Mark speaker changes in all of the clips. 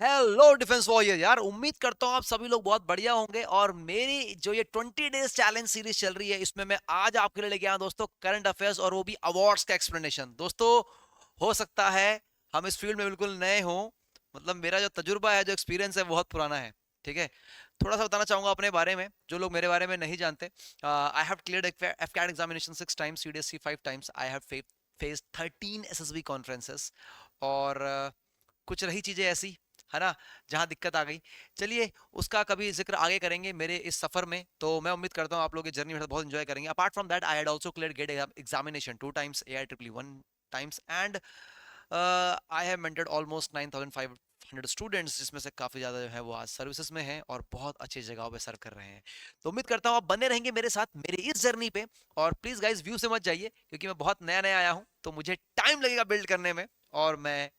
Speaker 1: Hello defence warrior यार, उम्मीद करता हूँ आप सभी लोग बहुत बढ़िया होंगे। और मेरी जो ये 20 डेज चैलेंज सीरीज चल रही है, इसमें मैं आज आपके लिए लेके आया दोस्तों करंट अफेयर्स, और वो भी अवार्ड्स का एक्सप्लेनेशन। दोस्तों, हो सकता है हम इस फील्ड में बिल्कुल नए हों, मतलब मेरा जो तजुर्बा है, जो एक्सपीरियंस है, बहुत पुराना है। ठीक है, थोड़ा सा बताना चाहूंगा अपने बारे में, जो लोग मेरे बारे में नहीं जानते। I have cleared AFCAT examination 6 times, CDSC 5 times. I have faced 13 SSB conferences. और कुछ रही चीजें ऐसी, है ना, जहां दिक्कत आ गई। चलिए, उसका कभी जिक्र आगे करेंगे मेरे इस सफर में। तो मैं उम्मीद करता हूँ आप लोग इस जर्नी में बहुत एंजॉय करेंगे। Apart from that, I had also cleared GATE examination 2 times, AIEEE 1 times, and I have mentored almost 9500 students, जिसमें से काफी ज्यादा जो है वो आज सर्विसेज में हैं और बहुत अच्छी जगहों पे सर्व कर रहे हैं। तो उम्मीद करता हूँ आप बने रहेंगे मेरे साथ मेरी इस जर्नी पे। और प्लीज गाइस, व्यू से मत जाइए, क्योंकि मैं बहुत नया नया आया हूँ, तो मुझे टाइम लगेगा बिल्ड करने में। और मैं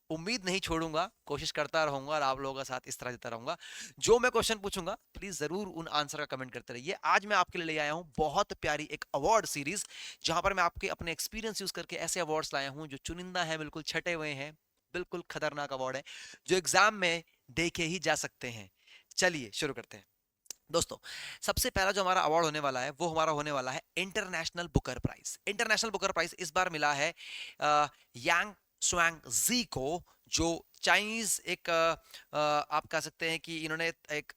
Speaker 1: उम्मीद नहीं छोड़ूंगा, कोशिश करता रहूंगा और आप लोगों का साथ इस तरह देता रहूंगा। जो मैं क्वेश्चन पूछूंगा, प्लीज जरूर उन आंसर का कमेंट करते रहिए। आज मैं आपके लिए ले आया हूं बहुत प्यारी एक अवार्ड सीरीज, जहां पर मैं आपके अपने एक्सपीरियंस यूज करके ऐसे अवार्ड्स लाया हूं जो चुनिंदा है, बिल्कुल छटे हुए हैं, बिल्कुल खतरनाक अवार्ड है, जो एग्जाम में देखे ही जा सकते हैं। चलिए शुरू करते हैं दोस्तों। सबसे पहला जो हमारा अवार्ड होने वाला है, वो हमारा होने वाला है international Booker prize. International Booker prize इस बार मिला है यांग स्वांग जी को, जो चाइनीज एक आप कह सकते हैं कि इन्होंने एक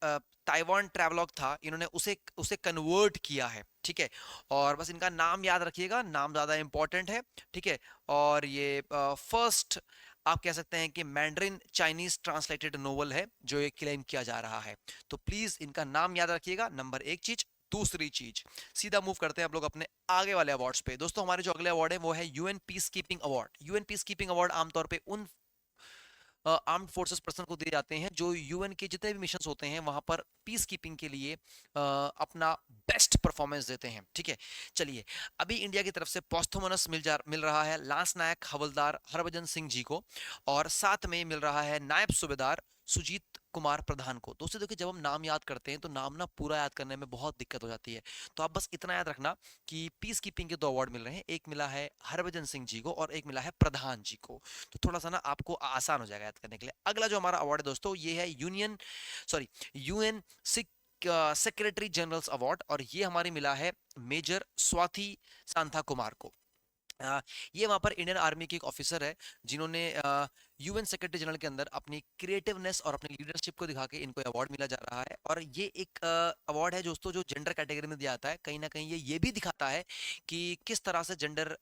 Speaker 1: ताइवान ट्रैवलॉग था, इन्होंने उसे उसे कन्वर्ट किया है। ठीक है, और बस इनका नाम याद रखिएगा, नाम ज्यादा इंपॉर्टेंट है। ठीक है, और ये फर्स्ट आप कह सकते हैं कि मैंड्रिन चाइनीज ट्रांसलेटेड नोवेल है जो ये क्लेम किया जा रहा है। तो प्लीज इनका नाम याद रखिएगा, नंबर एक चीज। दूसरी चीज, सीधा मूव करते हैं आप लोग अपने आगे वाले अवार्ड्स पे। दोस्तों, हमारे जो अगले अवार्ड है वो है UN peace keeping award. UN peace keeping award आमतौर पे उन आर्म्ड फोर्सेस पर्सन को दिए जाते हैं जो यूएन के जितने भी मिशंस होते हैं वहां पर पीस कीपिंग के लिए अपना बेस्ट परफॉर्मेंस देते हैं। ठीक है, चलिए, अभी इंडिया की तरफ से पॉस्थुमस मिल रहा है लांस नायक हवलदार हरभजन सिंह जी को, और साथ में मिल रहा है नायब सूबेदार सुजीत कुमार प्रधान को। दोस्तों देखिए, जब हम नाम याद करते हैं तो नाम ना पूरा याद करने में बहुत दिक्कत हो जाती है। तो आप बस इतना याद रखना कि पीस कीपिंग के 2 अवार्ड मिल रहे हैं, एक मिला है हरभजन सिंह जी को और एक मिला है प्रधान जी को। तो थोड़ा सा ना आपको आसान हो जाएगा याद करने के लिए। अगला जो हमारा अवार्ड है दोस्तों, ये है यूएन सेक्रेटरी जनरल्स अवार्ड, और ये हमारी मिला है मेजर स्वाति सांथा कुमार को। ये वहां पर इंडियन आर्मी के एक ऑफिसर है, जिन्होंने यूएन सेक्रेटरी जनरल के अंदर अपनी क्रिएटिवनेस और अपनी लीडरशिप को दिखा के इनको अवार्ड मिला जा रहा है। और ये एक अवार्ड है दोस्तों जो जेंडर कैटेगरी में दिया जाता है। कहीं ना कहीं ये भी दिखाता है कि किस तरह से जेंडर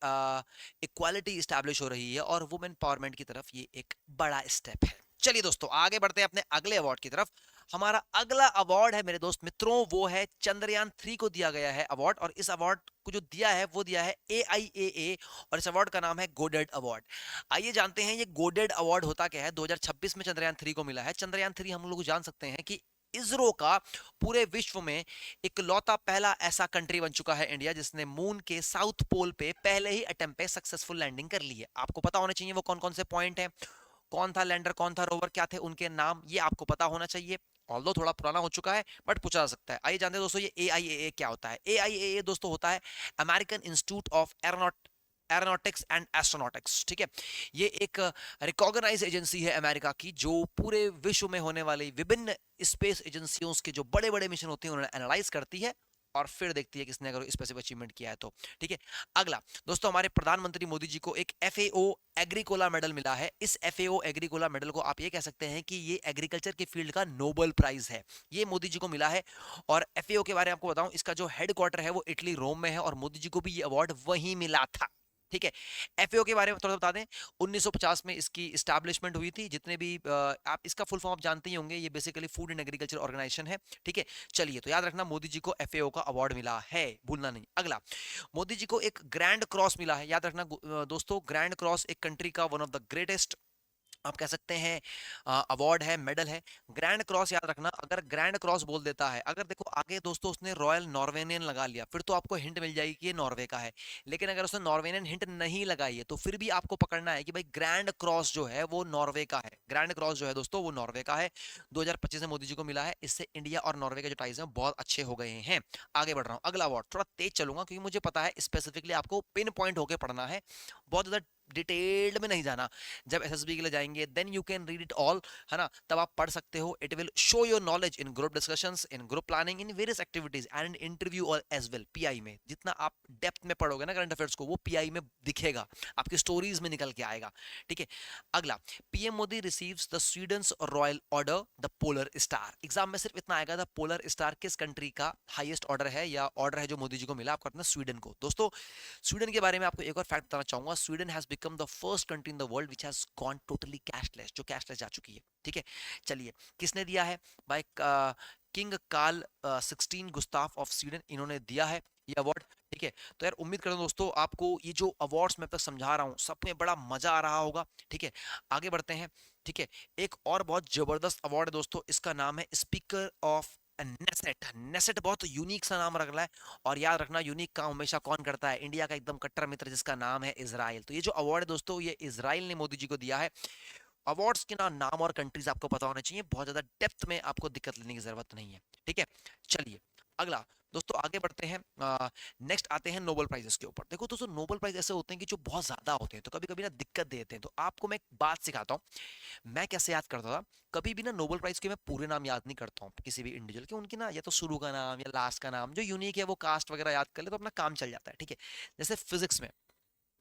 Speaker 1: इक्वालिटी इस्टेब्लिश हो रही है, और वुमेन पावरमेंट की तरफ ये एक बड़ा स्टेप है। चलिए दोस्तों, आगे बढ़ते हैं अपने अगले अवार्ड की तरफ। हमारा अगला अवार्ड है मेरे दोस्त मित्रों, वो है चंद्रयान 3 को दिया गया है अवार्ड। और इस अवार्ड को जो दिया है वो दिया है AIAA, और इस अवार्ड का नाम है गोडेड अवार्ड। आइए जानते हैं ये गोडेड अवार्ड होता क्या है। 2026 में चंद्रयान 3 को मिला है। चंद्रयान 3 हम लोग जान सकते हैं कि इसरो का पूरे विश्व में इकलौता पहला ऐसा कंट्री बन चुका है इंडिया, जिसने मून के साउथ पोल पे पहले ही अटेम्प्ट पे सक्सेसफुल लैंडिंग कर ली है। आपको पता होना चाहिए वो कौन कौन से पॉइंट हैं, कौन था लैंडर, कौन था रोवर, क्या थे उनके नाम, ये आपको पता होना चाहिए। ऑल्दो थोड़ा पुराना हो चुका है, बट पूछा जा सकता है। आइए जानते हैं दोस्तों ये AIAA क्या होता है। AIAA दोस्तों होता है American institute of aeronautics and astronautics. ठीक है, ये एक रिकॉग्नाइज एजेंसी है अमेरिका की, जो पूरे विश्व में होने वाली विभिन्न स्पेस एजेंसियों के जो बड़े बड़े मिशन होते हैं उन्हें एनालाइज करती है, और फिर देखती है किसने अगर स्पेसिफिक अचीवमेंट किया है तो। ठीक है, अगला दोस्तों, हमारे प्रधानमंत्री मोदी जी को एक FAO एग्रीकोला मेडल मिला है। इस FAO एग्रीकोला मेडल को आप ये कह सकते हैं कि ये एग्रीकल्चर के फील्ड का नोबेल प्राइज है, ये मोदी जी को मिला है। और FAO के बारे में आपको बताऊं, इसका जो हेडक्वार्टर है वो इटली रोम में है, और मोदी जी को भी ये अवार्ड वहीं मिला था। ठीक है, FAO के बारे में थोड़ा बता दें, 1950 में इसकी इस्टेब्लिशमेंट हुई थी। जितने भी आप इसका फुल फॉर्म आप जानते ही होंगे, ये basically food and agriculture organisation है। ठीक है, चलिए, तो याद रखना मोदी जी को FAO का अवार्ड मिला है, भूलना नहीं। अगला, मोदी जी को एक ग्रैंड क्रॉस मिला है। याद रखना दोस्तों, ग्रैंड क्रॉस एक कंट्री का वन ऑफ द ग्रेटेस्ट आप कह सकते हैं अवार्ड है, मेडल है। ग्रैंड क्रॉस याद रखना, अगर ग्रैंड क्रॉस बोल देता है, अगर देखो आगे दोस्तों उसने रॉयल नॉर्वेनियन लगा लिया, फिर तो आपको हिंट मिल जाएगी कि ये नॉर्वे का है। लेकिन अगर उसने नॉर्वेनियन हिंट नहीं लगाई है, तो फिर भी आपको पकड़ना है कि भाई ग्रैंड क्रॉस जो है वो नॉर्वे का है। ग्रैंड क्रॉस जो है दोस्तों वो नॉर्वे का है, 2025 में मोदी जी को मिला है। इससे इंडिया और नॉर्वे के जो टाइज हैं बहुत अच्छे हो गए हैं। आगे बढ़ रहा हूँ, अगला अवार्ड थोड़ा तेज चलूंगा, क्योंकि मुझे पता है स्पेसिफिकली आपको पिन पॉइंट होकर पढ़ना है, बहुत ज्यादा डिटेल्ड में नहीं जाना। जब एसएसबी के लिए जाएंगे then you can read it all, है ना, तब आप पढ़ सकते हो। It will show your knowledge in group discussions, in group planning, in various activities and in interview और एज वेल पीआई में। जितना आप डेप्थ में पढ़ोगे ना करंट अफेयर्स को, वो पीआई में दिखेगा, आपकी स्टोरीज में निकल के आएगा। ठीक है, अगला, PM Modi receives the Sweden's royal order the polar star. Exam में सिर्फ इतना आएगा, द पोलर स्टार किस कंट्री का हाईएस्ट ऑर्डर है या ऑर्डर है जो मोदी जी को मिला, आपको अपना स्वीडन को। दोस्तों स्वीडन के बारे में आपको एक और फैक्ट बताना चाहूंगा, Sweden has become the first country in the world which has gone totally cashless, जो कैशलेस जा चुकी है। ठीक है, चलिए, किसने दिया है? By King Carl 16 Gustaf of Sweden, इन्होंने दिया है ये अवार्ड। ठीक है, तो यार उम्मीद करता हूं दोस्तों आपको ये जो अवार्ड्स मैं अब तक समझा रहा हूँ सब में बड़ा मजा आ रहा होगा। ठीक है, आगे बढ़ते हैं। ठीक है, एक और बहुत जबरदस्त अवार्ड है दोस्तों, इसका नाम है स्पीकर ऑफ नेसेट। नेसेट बहुत यूनिक सा नाम रख रहा है, और याद रखना यूनिक काम हमेशा कौन करता है? इंडिया का एकदम कट्टर मित्र जिसका नाम है इजराइल। तो ये जो अवार्ड है दोस्तों, ये इजराइल ने मोदी जी को दिया है। अवार्ड्स के ना नाम और कंट्रीज आपको पता होने चाहिए, बहुत ज्यादा डेप्थ में आपको दिक्कत लेने की जरूरत नहीं है। ठीक है, चलिए अगला दोस्तों आगे बढ़ते हैं। नेक्स्ट आते हैं नोबेल प्राइजेस के ऊपर। देखो दोस्तों, नोबेल प्राइज ऐसे होते हैं कि जो बहुत ज्यादा होते हैं तो कभी कभी ना दिक्कत देते हैं। तो आपको मैं एक बात सिखाता हूँ, मैं कैसे याद करता था। कभी भी ना नोबेल प्राइज के मैं पूरे नाम याद नहीं करता हूँ किसी भी इंडिविजुअल के, उनकी ना या तो शुरू का नाम या लास्ट का नाम जो यूनिक है वो कास्ट वगैरह याद कर ले तो अपना काम चल जाता है। ठीक है, जैसे फिजिक्स में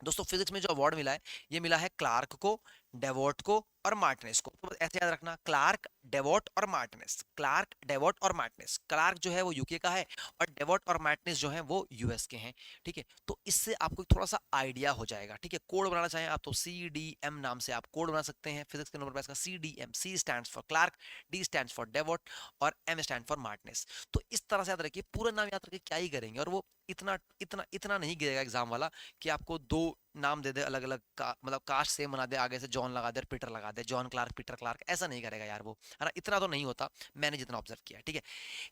Speaker 1: दोस्तों, फिजिक्स में जो अवार्ड मिला है ये मिला है क्लार्क को, डेवोट को और मार्टिनेस को। तो ऐसे याद रखना, क्लार्क, डेवोट और मार्टिनेस। क्लार्क, डेवोट और मार्टिनेस। क्लार्क जो है वो यूके का है और डेवोट और मार्टिनेस जो है वो यूएस के हैं। ठीक है, तो इससे आपको थोड़ा सा आइडिया हो जाएगा। ठीक है, कोड बनाना चाहें आप तो CDM नाम से आप कोड बना सकते हैं फिजिक्स के नोबेल प्राइज का। CDM, C stands for Clarke, D stands for डेवोट और M स्टैंड फॉर मार्टिनेस। तो इस तरह से याद रखिए, पूरा नाम याद रखिए क्या ही करेंगे, और वो इतना इतना इतना नहीं गिरेगा एग्जाम वाला कि आपको दो नाम दे दे अलग अलग का, मतलब कास्ट सेम बना दे, आगे से जॉन लगा दे और पीटर लगा दे, जॉन क्लार्क पीटर क्लार्क, ऐसा नहीं करेगा यार वो, है ना, इतना तो नहीं होता, मैंने जितना ऑब्जर्व किया। ठीक है,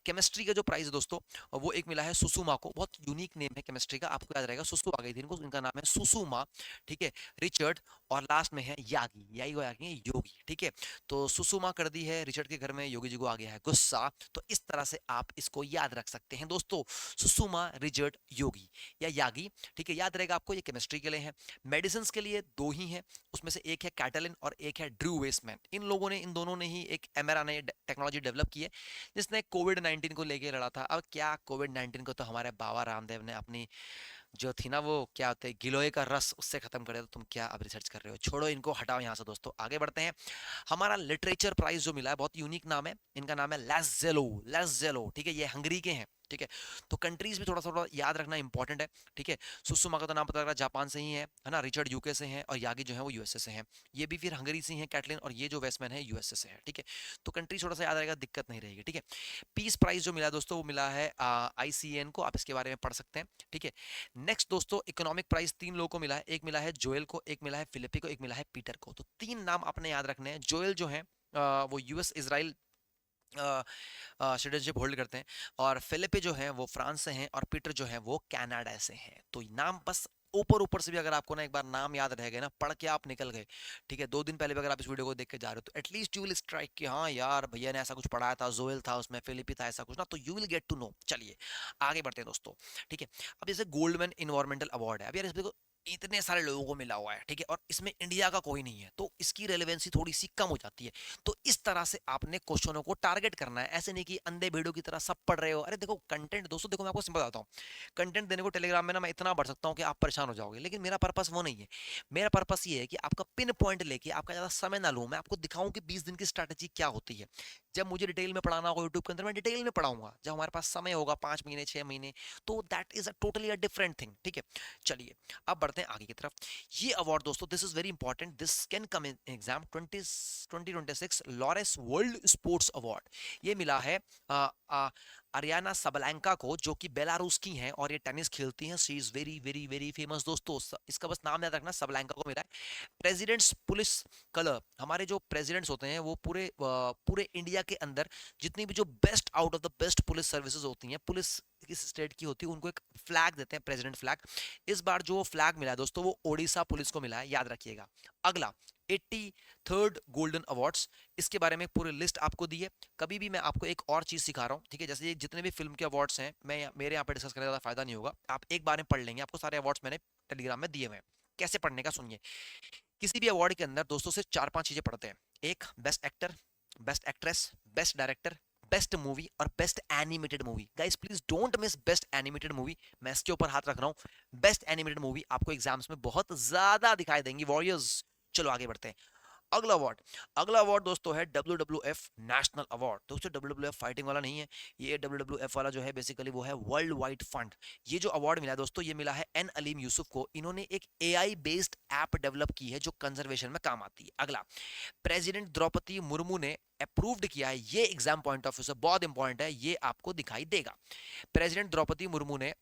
Speaker 1: केमिस्ट्री का जो प्राइस है दोस्तों वो एक मिला है सुसुमा को। बहुत यूनिक नेम है केमिस्ट्री का, आपको याद रहेगा सुसु आ गई थी इनको, इनका नाम है सुसुमा। ठीक है, रिचर्ड, और लास्ट में है यागी, यागी को यागी योगी। ठीक है, तो सुसुमा कर दी है रिचर्ड के घर में, योगी जी को आ गया है गुस्सा। तो इस तरह से आप इसको याद रख सकते हैं दोस्तों, सुसुमा, रिचर्ड, योगी या यागी। ठीक है, याद रहेगा आपको, ये केमिस्ट्री के लिए है। मेडिसिन के लिए दो ही हैं, उसमें से एक है कैटलिन और एक है ड्रू वेसमैन। इन लोगों ने, इन दोनों ने ही एक mRNA टेक्नोलॉजी डेवलप की है जिसने कोविड-19 को लेके लड़ा था। अब क्या कोविड-19 को तो हमारे बाबा रामदेव ने अपनी जो थी ना वो क्या होते हैं गिलोय का रस, उससे खत्म करे। तो तुम क्या अब रिसर्च कर रहे हो, छोड़ो इनको, हटाओ यहाँ से। दोस्तों आगे बढ़ते हैं। हमारा लिटरेचर प्राइज जो मिला है बहुत यूनिक नाम है, इनका नाम है लाज़ेलो। लाज़ेलो, ठीक है, ये हंगरी के हैं। ठीक है, तो कंट्रीज भी थोड़ा थोड़ा याद रखना इंपॉर्टेंट है। ठीक है, सुसुमा का तो नाम पता लग रहा है जापान से ही है ना, रिचर्ड यूके से हैं, और यागी जो है वो यूएसए से हैं। ये भी फिर हंगरी से ही है कैटलिन, और ये जो वेस्टमैन है यूएसए से है। ठीक है, तो कंट्री थोड़ा सा याद रहेगा, दिक्कत नहीं रहेगी। ठीक है, पीस प्राइज जो मिला दोस्तों वो मिला है ICN को, आप इसके बारे में पढ़ सकते हैं। ठीक है, नेक्स्ट दोस्तों इकोनॉमिक प्राइस तीन लोगों को मिला है, एक मिला है जोएल को, एक मिला है फिलिपी को, एक मिला है पीटर को। तो तीन नाम आपने याद रखने हैं। जोएल जो है वो यूएस इजराइल सिटीजनशिप होल्ड करते हैं, और फिलिपे जो है वो फ्रांस से हैं, और पीटर जो है वो कनाडा से हैं। तो नाम बस ऊपर ऊपर से भी अगर आपको ना एक बार नाम याद रह गए ना, पढ़ के आप निकल गए। ठीक है, 2 दिन पहले भी अगर आप इस वीडियो को देख के जा रहे हो तो एटलीस्ट यू विल स्ट्राइक कि हाँ यार भैया ने ऐसा कुछ पढ़ाया था, जोएल था उसमें, फिलिपी था, ऐसा कुछ ना, तो you will get to know. चलिए आगे बढ़ते हैं दोस्तों। ठीक है, अब जैसे गोल्डमैन इन्वायरमेंटल अवार्ड है, अब यार इस देखो इतने सारे लोगों को मिला हुआ है। ठीक है, और इसमें इंडिया का कोई नहीं है, तो इसकी रेलेवेंसी थोड़ी सी कम हो जाती है। तो इस तरह से आपने क्वेश्चनों को टारगेट करना है, ऐसे नहीं कि अंधे भेड़ों की तरह सब पढ़ रहे हो। अरे देखो कंटेंट दोस्तों, देखो मैं आपको सिंपल बताता हूँ, कंटेंट देने को टेलीग्राम में ना मैं इतना बढ़ सकता हूँ कि आप परेशान हो जाओगे, लेकिन मेरा पर्पस वो नहीं है। मेरा पर्पस ये है कि आपका पिन पॉइंट लेके आपका ज्यादा समय ना लूं, मैं आपको दिखाऊं कि 20 दिन की स्ट्रैटेजी क्या होती है। जब मुझे डिटेल में पढ़ाना होगा यूट्यूब के अंदर मैं डिटेल में पढ़ाऊंगा, जब हमारे पास समय होगा 5 महीने 6 महीने, तो that is a totally a different thing. ठीक है, चलिए अब बढ़ते हैं आगे की तरफ। ये अवार्ड दोस्तों, this is very important, this can come in exam 2026 Laureus world sports award. ये मिला है अरियाना सबलैंका को, जो कि बेलारूस की हैं और ये टेनिस खेलती हैं। She is very very very famous दोस्तों, इसका बस नाम याद रखना, सबलैंका को मिला है। प्रेसिडेंट्स पुलिस कलर, हमारे जो प्रेसिडेंट्स होते हैं वो पूरे इंडिया के अंदर जितनी भी जो best out of the best police services होती हैं, पुलिस किस स्टेट की होती है, उनको एक फ्लैग देते हैं, प्रेसिडेंट फ्लैग। इस बार जो फ्लैग मिला है दोस्तों वो ओडिशा पुलिस को मिला है, याद रखिएगा। अगला 83rd गोल्डन अवार्ड्स, इसके बारे में पूरी लिस्ट आपको दी है। कभी भी मैं आपको एक और चीज सिखा रहा हूँ, ठीक है, जैसे ये जितने भी फिल्म के अवार्ड्स हैं, मैं मेरे यहाँ पे डिस्कस करने का फायदा नहीं होगा, आप एक बार में पढ़ लेंगे, आपको सारे अवार्ड्स मैंने टेलीग्राम में दिए हुए हैं। कैसे पढ़ने का सुनिए। किसी भी अवार्ड के अंदर दोस्तों सिर्फ 4-5 चीजें पढ़ते हैं। एक, best actor, best actress, best director, best movie और best animated movie. Guys please don't miss best animated movie. मैं इसके ऊपर हाथ रख रहा हूं। बेस्ट एनिमेटेड मूवी आपको एग्जाम्स में बहुत ज्यादा दिखाई देंगी वॉरियर्स। चलो आगे बढ़ते हैं। अगला अवार्ड दोस्तों है WWF नेशनल अवार्ड। दोस्तों WWF फाइटिंग वाला नहीं है, ये WWF वाला जो है बेसिकली वो है वर्ल्ड वाइड फंड। ये जो अवार्ड मिला है दोस्तों, ये मिला है एन अलीम यूसुफ को। इन्होंने एक AI बेस्ड ऐप डेवलप की है जो कंजर्वेशन में काम आती है। अगला, प्रेसिडेंट द्रौपदी मुर्मू ने अप्रूव्ड किया है, ये एग्जाम पॉइंट ऑफ व्यू से बहुत इंपॉर्टेंट है, ये आपको दिखाई देगा। प्रेसिडेंट द्रौपदी मुर्मू ने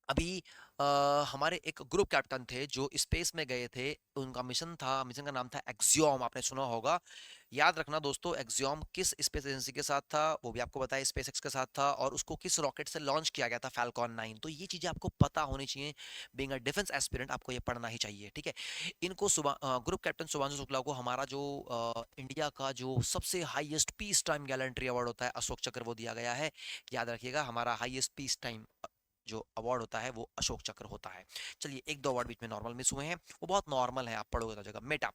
Speaker 1: अभी हमारे एक ग्रुप कैप्टन थे जो स्पेस में गए थे, उनका मिशन था, मिशन का नाम था एक्सियोम, आपने सुना होगा। याद रखना दोस्तों, एक्सियोम किस स्पेस एजेंसी के साथ था वो भी आपको बताया, स्पेस एक्स के साथ था, और उसको किस रॉकेट से लॉन्च किया गया था, फैल्कॉन 9। तो ये चीजें आपको पता होनी चाहिए। बीइंग अ डिफेंस एस्पिरेंट आपको ये पढ़ना ही चाहिए, ठीक है। इनको ग्रुप कैप्टन शुभांशु शुक्ला को हमारा जो इंडिया का जो सबसे highest peace time gallantry award होता है अशोक चक्र, वो दिया गया है। याद रखिएगा, हमारा हाईएस्ट पीस टाइम जो अवार्ड होता है वो अशोक चक्र होता है। चलिए, एक दो अवार्ड बीच में नॉर्मल मिस हुए हैं, वो बहुत नॉर्मल है, आप पढ़ोगे तो जगह। मेटा,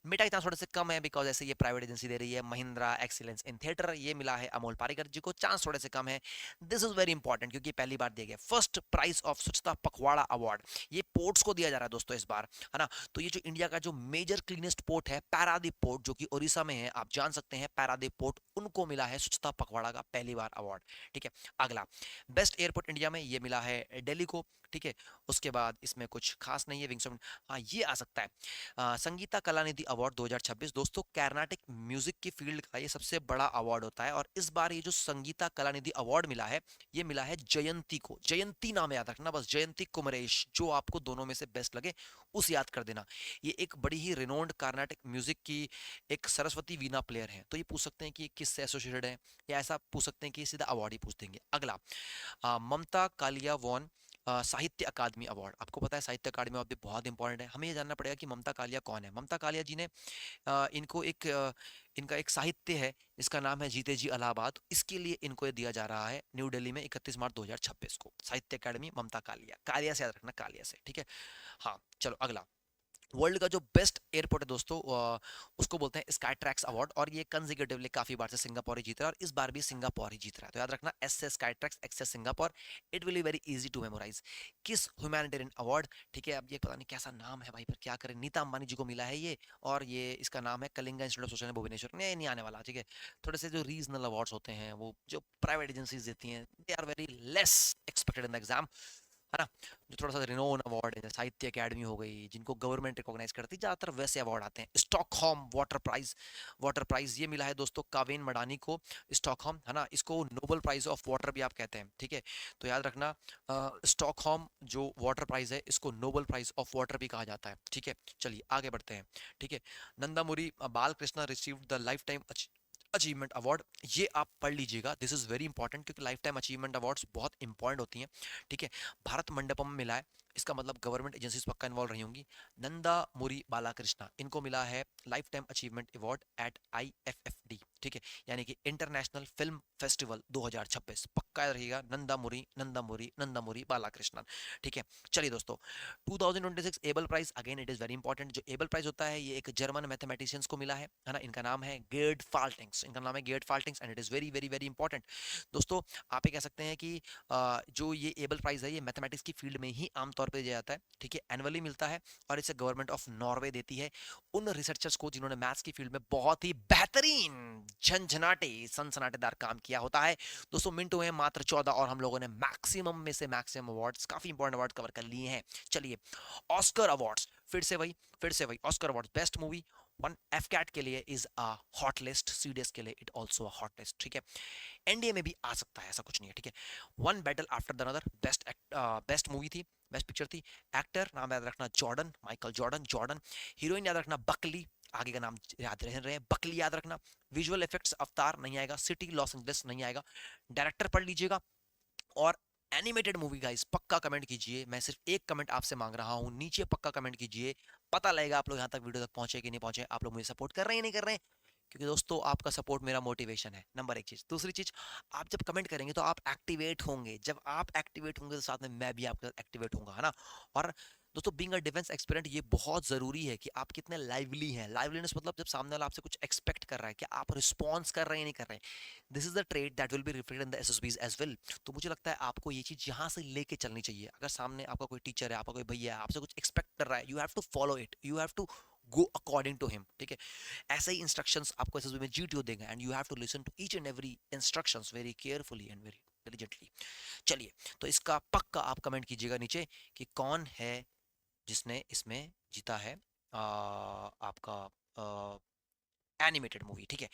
Speaker 1: मेटा इतना थोड़े से कम है बिकॉज ऐसे ये प्राइवेट एजेंसी दे रही है। महिंद्रा एक्सीलेंस इन थिएटर, ये मिला है अमोल पारीकर जी को, चांस थोड़े से कम है। दिस इज वेरी इंपॉर्टेंट क्योंकि पहली बार दिया गया फर्स्ट प्राइज ऑफ स्वच्छता पखवाड़ा अवार्ड, ये पोर्ट्स को दिया जा रहा है दोस्तों इस बार, है ना। तो ये जो इंडिया का जो मेजर क्लीनेस्ट पोर्ट है पारादीप पोर्ट, जो कि उड़ीसा में है, आप जान सकते हैं पारादीप पोर्ट, उनको मिला है स्वच्छता पखवाड़ा का पहली बार अवार्ड, ठीक है। अगला, बेस्ट एयरपोर्ट इंडिया में ये मिला है दिल्ली को, ठीक है। उसके बाद इसमें कुछ खास नहीं है, विंग्स ऑफ, हाँ ये आ सकता है संगीता कलानिधि अवार्ड 2026। दोस्तों कार्नाटिक म्यूजिक की फील्ड का ये सबसे बड़ा अवार्ड होता है, और इस बार ये जो संगीता कलानिधि अवार्ड मिला है, ये मिला है जयंती को। जयंती नाम याद रखना बस, जयंती कुमरेश, जो आपको दोनों में से बेस्ट लगे उस याद कर देना। ये एक बड़ी ही रिनोन्ड कार्नाटिक म्यूजिक की एक सरस्वती वीणा प्लेयर है, तो ये पूछ सकते हैं कि किससे एसोसिएटेड है, या ऐसा पूछ सकते हैं कि सीधा अवार्ड ही पूछ देंगे। अगला, ममता कालिया वॉन साहित्य अकादमी अवार्ड। आपको पता है साहित्य अकादमी अवार्ड भी बहुत इंपॉर्टेंट है, हमें ये जानना पड़ेगा कि ममता कालिया कौन है। ममता कालिया जी ने इनको एक इनका एक साहित्य है, इसका नाम है जीते जी इलाहाबाद, इसके लिए इनको ये दिया जा रहा है न्यू दिल्ली में 31 मार्च 2026 को। साहित्य अकादमी ममता कालिया, कालिया से याद रखना, कालिया से, ठीक है। हाँ चलो अगला, वर्ल्ड का जो बेस्ट एयरपोर्ट है दोस्तों उसको बोलते हैं स्काई ट्रैक्स अवार्ड, और ये कंसेक्यूटिवली काफी बार से सिंगापुर ही जीत रहा है, और इस बार भी सिंगापुर ही जीत रहा है। तो याद रखना, एस से स्काई ट्रैक्स, एक्स से Singapore, it will be very easy to memorise. किस ह्यूमैनिटेरियन अवार्ड, ठीक है। अब ये पता नहीं कैसा नाम है भाई, पर क्या करें, नीता अंबानी जी को मिला है ये, और ये इसका नाम है Kalinga institute of social Bhubaneswar. नहीं आने वाला, ठीक है। थोड़े से जो रीजनल अवार्ड्स होते हैं वो जो प्राइवेट एजेंसीज देती हैं, they are very less expected in the exam, है ना। जो थोड़ा सा रिनोन अवार्ड है, साहित्य अकेडमी हो गई, जिनको गवर्नमेंट रिकॉग्नाइज करती है, ज्यादातर वैसे अवार्ड आते हैं। स्टॉकहोम वाटर प्राइज ये मिला है दोस्तों कावेन मडानी को। स्टॉकहोम, है ना, इसको नोबेल प्राइज ऑफ वाटर भी आप कहते हैं, ठीक है। तो याद रखना, स्टॉकहोम जो वाटर प्राइज है, इसको नोबेल प्राइज ऑफ वाटर भी कहा जाता है, ठीक है। चलिए आगे बढ़ते हैं, ठीक है। Nandamuri Balkrishna received the life time achievement award, ये आप पढ़ लीजिएगा, दिस इज वेरी इंपॉर्टेंट, क्योंकि लाइफ टाइम अचीवमेंट अवार्ड्स बहुत इंपॉर्टेंट होती हैं, ठीक है। भारत मंडपम में मिला है, इसका मतलब गवर्नमेंट एजेंसीज पक्का इन्वॉल्व रही होंगी। नंदा मुरी बालाकृष्णा, इनको मिला है life time achievement award eight IFFD, ठीक है, यानी कि इंटरनेशनल फिल्म फेस्टिवल 2026, पक्का रहिएगा, नंदा मुरी बालाकृष्णन, ठीक है। चलिए दोस्तों, 2026 Abel prize, again it is very important. जो एबल प्राइज होता है ये एक जर्मन मैथमेटिशियंस को मिला है ना, इनका नाम है Gerd Faltings, and it is very very very important. दोस्तों आप ये कह सकते हैं कि जो ये एबल प्राइज है ये मैथमेटिक्स की फील्ड में ही आमतौर पर दिया जाता है, ठीक है, एनुअली मिलता है, और इसे गवर्नमेंट ऑफ नॉर्वे देती है उन रिसर्चर्स को जिन्होंने मैथ्स की फील्ड में बहुत ही बेहतरीन, झंझनाटे, सनसनाटेदार काम किया होता है। दोस्तों मिनट हुए हैं मात्र 14, और हम लोगों ने मैक्सिमम में से मैक्सिमम अवार्ड्स, काफी इंपॉर्टेंट अवार्ड कवर कर लिए हैं। चलिए, ऑस्कर अवार्ड्स, फिर से वही Oscar awards, best movie, one AFCAT के लिए is a hot list, CDS के लिए it also a hot list, ठीक है। एनडीए में भी आ सकता है, ऐसा कुछ नहीं है, ठीक है। One battle after the another, best movie थी, बेस्ट पिक्चर थी। एक्टर नाम याद रखना, जॉर्डन, माइकल जॉर्डन। हीरोइन याद रखना, बकली, आगे का नाम याद रहे, बकली याद रखना। विजुअल इफेक्ट्स, अवतार नहीं आएगा, सिटी लॉस एंजलिस नहीं आएगा। डायरेक्टर पढ़ लीजिएगा, और एनिमेटेड मूवी गाइस पक्का कमेंट कीजिए, मैं सिर्फ एक कमेंट आपसे मांग रहा हूं, नीचे पक्का कमेंट कीजिए, पता लगेगा आप लोग यहां तक वीडियो तक पहुंचे कि नहीं पहुंचे, आप लोग मुझे सपोर्ट कर रहे हैं नहीं कर रहे हैं, क्योंकि दोस्तों आपका सपोर्ट मेरा मोटिवेशन है, नंबर एक चीज। दूसरी चीज, आप जब कमेंट करेंगे तो आप एक्टिवेट होंगे, जब आप एक्टिवेट होंगे तो साथ में मैं भी आपके साथ एक्टिवेट होऊंगा, है ना। और दोस्तों बीइंग अ डिफेंस एक्सपेरेंट ये बहुत जरूरी है कि आप कितने लाइवली हैं। लाइवलीनेस मतलब जब सामने वाला आपसे कुछ एक्सपेक्ट कर रहा है कि आप रिस्पॉन्स कर रहे हैं नहीं कर रहे हैं। This is the trade that will be reflected in the SSBs as well. तो मुझे लगता है आपको ये चीज यहाँ से लेके चलनी चाहिए। अगर सामने आपका कोई टीचर है, आपका कोई भैया है, आपसे कुछ एक्सपेक्ट कर रहा है, you have to follow it, you have to go according to him, ठीक है। ऐसे ही इंस्ट्रक्शंस आपको एसएसबी में जीटीओ देगा and you have to listen to each and every instructions very carefully and very diligently. चलिए, तो इसका पक्का आप कमेंट कीजिएगा नीचे कि कौन है जिसने इसमें जीता है आपका एनिमेटेड मूवी, ठीक है।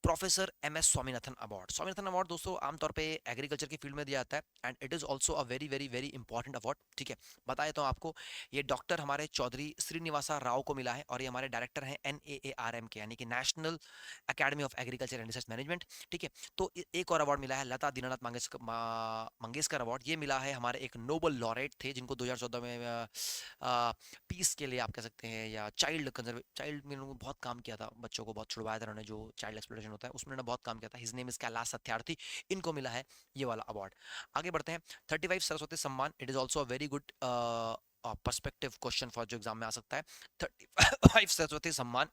Speaker 1: Professor M S Swaminathan award. Swaminathan award दोस्तों आमतौर पे एग्रीकल्चर की फील्ड में दिया जाता है and it is also a very very very important award, ठीक है। बताया तो आपको, ये डॉक्टर हमारे चौधरी श्रीनिवासा राव को मिला है और ये हमारे डायरेक्टर हैं NAARM के, यानी कि national academy of agriculture and research management, ठीक है। तो एक और अवार्ड मिला है लता दीनानाथ मंगेशकर अवार्ड। ये मिला है हमारे एक नोबल लॉरेट थे जिनको 2014 में पीस के लिए आप कह सकते हैं, या चाइल्ड में उन्होंने बहुत काम किया था, बच्चों को बहुत छुड़वाया था उन्होंने, जो चाइल्ड एक्सप्लोइटेशन होता है उसमें उन्होंने बहुत काम किया था। His name is Kailash Satyarthi. इनको मिला है ये वाला अवार्ड। आगे बढ़ते हैं। 35 सरस्वती सम्मान, it is also a very good perspective question for जो एग्जाम में आ सकता है। 35 सरस्वती सम्मान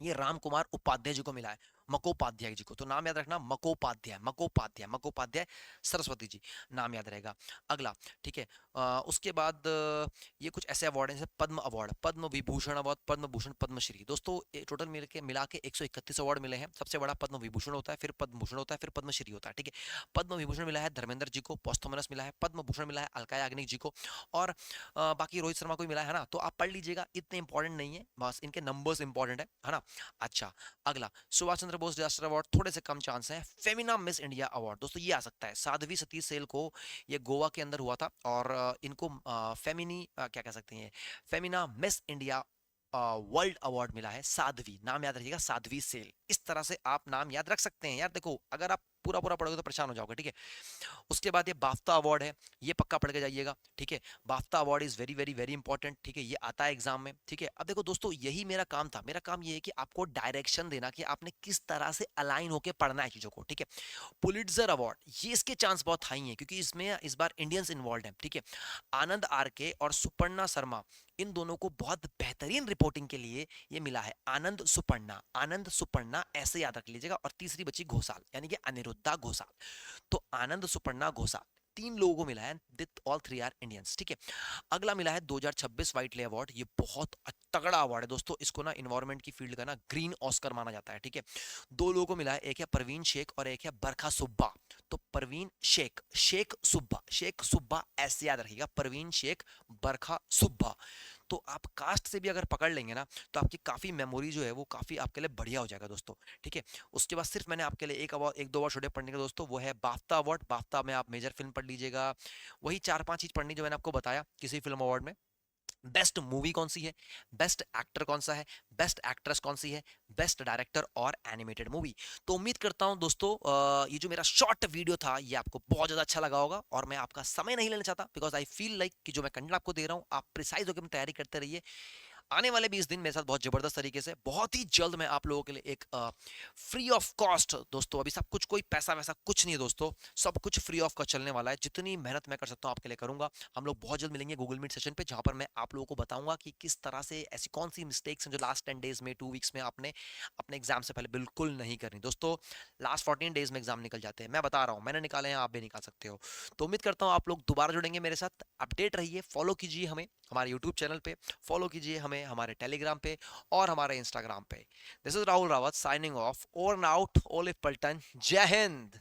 Speaker 1: ये राम कुमार उपाध्याय जी को मिला है, मकोपाध्याय जी को। तो नाम याद रखना, मकोपाध्याय मकोपाध्याय मकोपाध्याय सरस्वती जी, नाम याद रहेगा। अगला, ठीक है। उसके बाद ये कुछ ऐसे अवार्ड हैं जैसे पद्म अवार्ड, पद्म विभूषण अवार्ड, पद्म भूषण, पद्मश्री। दोस्तों टोटल मिला के 131 अवार्ड मिले हैं। सबसे बड़ा पद्म विभूषण होता है, फिर पद्म भूषण होता है, फिर पद्मश्री होता है, ठीक है। पद्म विभूषण मिला है धर्मेंद्र जी को, पोस्थुमस मिला है। पद्म भूषण मिला है अलका याग्निक जी को, और बाकी रोहित शर्मा को मिला है ना। तो आप पढ़ लीजिएगा, इतने इंपॉर्टेंट नहीं है, बस इनके नंबर्स इंपॉर्टेंट है ना। अच्छा, अगला सुभाष चंद्र बोस डिजास्टर अवार्ड, थोड़े से कम चांस हैं। फेमिना मिस इंडिया अवार्ड दोस्तों ये आ सकता है, साध्वी सतीश सेल को, ये गोवा के अंदर हुआ था और इनको फेमिनी क्या कह सकते हैं, Femina miss India world award मिला है। साध्वी, नाम याद रखिएगा, साध्वी सेल। इस तरह से आप नाम याद रख सकते हैं यार। देखो अगर आप पूरा पूरा पढ़ोगे तो परेशान हो जाओगे, ठीक है। उसके बाद ये बाफ्ता अवार्ड है, ये पक्का पढ़ के जाइएगा, ठीक है। बाफ्ता award is very very very important, ठीक है। ये आता है एग्जाम में, ठीक है। अब देखो दोस्तों यही मेरा काम था, मेरा काम ये है कि आपको डायरेक्शन देना कि आपने किस तरह से अलाइन होकर पढ़ना है चीजों को, ठीक है। पुलिट्जर अवार्ड, ये इसके चांस बहुत हाई हैं क्योंकि इसमें इस बार इंडियंस इन्वॉल्व हैं, ठीक है। आनंद आरके और सुपर्णा शर्मा, इन दोनों को बहुत बेहतरीन रिपोर्टिंग के लिए ये मिला है। आनंद सुपर्णा ऐसे याद रख लीजिएगा। और तीसरी बची घोषाल, यानी कि अनिरुद्धा घोषाल। तो आनंद सुपर्णा घोषाल, तीन लोगों को मिला है, this all three are Indians, ठीक है। अगला मिला है 2026 व्हाइटले अवार्ड। ये बहुत तगड़ा अवार्ड है दोस्तों, इसको ना इन्वायरमेंट की फील्ड का ना ग्रीन ऑस्कर माना जाता है, ठीक है। दो लोगों को मिला है, एक है परवीन शेख और एक है बरखा सुब्बा। तो परवीन शेख, शेख सुब्बा ऐसे याद रखिएगा, परवीन शेख, बरखा सुब्बा। तो आप कास्ट से भी अगर पकड़ लेंगे ना तो आपकी काफी मेमोरी जो है वो काफी आपके लिए बढ़िया हो जाएगा दोस्तों, ठीक है। उसके बाद सिर्फ मैंने आपके लिए एक दो अवार्ड छोटे पढ़ने का दोस्तों, वो है बाफ्ता अवार्ड। बाफ्ता में आप मेजर फिल्म पढ़ लीजिएगा, वही 4-5 चीज पढ़नी जो मैंने आपको बताया किसी फिल्म अवार्ड में। बेस्ट मूवी कौन सी है, बेस्ट एक्टर कौन सा है, बेस्ट एक्ट्रेस कौन सी है, बेस्ट डायरेक्टर और एनिमेटेड मूवी। तो उम्मीद करता हूं दोस्तों ये जो मेरा शॉर्ट वीडियो था ये आपको बहुत ज्यादा अच्छा लगा होगा। और मैं आपका समय नहीं लेना चाहता बिकॉज आई फील लाइक कि जो मैं कंटेंट आपको दे रहा हूं आप प्रिसाइज होकर तैयारी करते रहिए। आने वाले 20 दिन मेरे साथ बहुत जबरदस्त तरीके से, बहुत ही जल्द मैं आप लोगों के लिए एक फ्री ऑफ कॉस्ट दोस्तों, अभी सब कुछ कोई पैसा वैसा कुछ नहीं है दोस्तों, सब कुछ फ्री ऑफ कॉस्ट चलने वाला है। जितनी मेहनत मैं कर सकता हूं आपके लिए करूंगा। हम लोग बहुत जल्द मिलेंगे गूगल मीट सेशन पे, जहां पर मैं आप लोगों को बताऊंगा कि किस तरह से ऐसी कौन सी मिस्टेक्स हैं जो लास्ट 10 डेज में 2 वीक्स में आपने अपने एग्जाम से पहले बिल्कुल नहीं करनी। दोस्तों लास्ट 14 डेज में एग्जाम निकल जाते हैं, मैं बता रहा हूँ, मैंने निकाले हैं, आप भी निकाल सकते हो। तो उम्मीद करता हूँ आप लोग दोबारा जुड़ेंगे मेरे साथ। अपडेट रहिए, फॉलो कीजिए हमें हमारे यूट्यूब चैनल पे, फॉलो कीजिए हमें हमारे टेलीग्राम पे और हमारे इंस्टाग्राम पे। This is Rahul Rawat signing off, over and out, olive Paltan, जय हिंद।